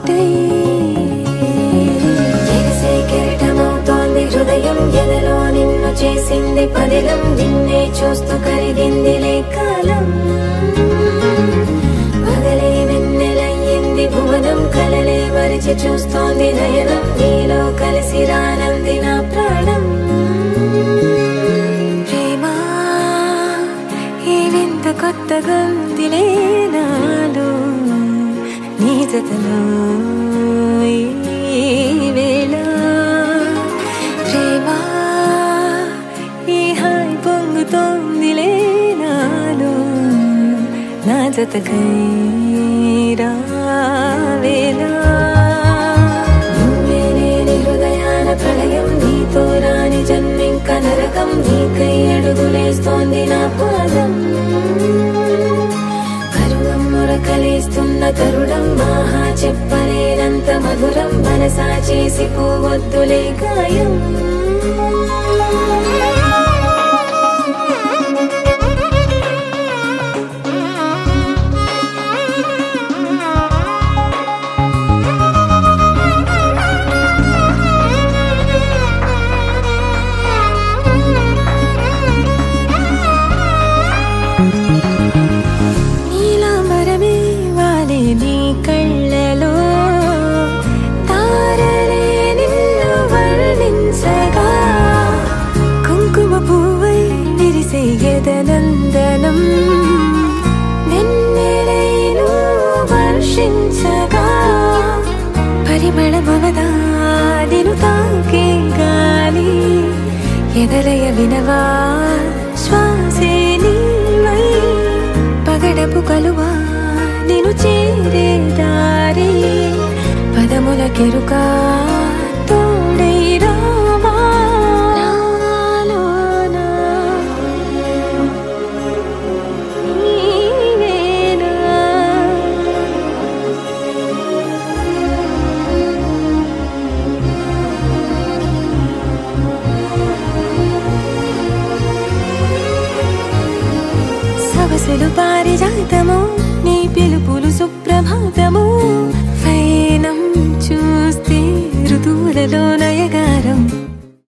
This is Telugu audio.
ఒకటై ఎగిసే కెరటమవుతోంది హృదయం ఎదలో నిన్ను చేసింది పదిలం నిన్నే చూస్తూ కరిగిందిలే కాలం పగలే వెన్నెలయ్యింది భువనం కలలే మరిచి చూస్తోంది నయనం నీలో కలిసి రానంది నా ప్రాణం ప్రేమ ఈ వింత కొత్తగా ఉందిలే నాలో నీ జతలో ఈ వేళ ప్రేమ ఈ హాయి పొంగుతోందిలే నాలో నా జతకై రావేళ నువ్వే లేని హృదయాల ప్రళయం నీతో రాని జన్మింక నరకం నీకై అడుగులేస్తోంది నా పాదం పరువం మొరకలేస్తున్న తరుణం మహా చెప్పలేనంత మధురం మనసా చేసి పోవద్దులే గాయం నందనం వెన్నెలైను వర్షించగా పరిమళమవదా నిను తాకే గాలి ఎదలయ వినవా శ్వాసే నీవై పగడపు కలువా నిను చేరే దారి పదముల కెరుకా తోడై రావా సవసులు పారిజాతము నీ పిలుపులు సుప్రభాతము ఫైనం చూస్తే ఋతువులలో నయగారం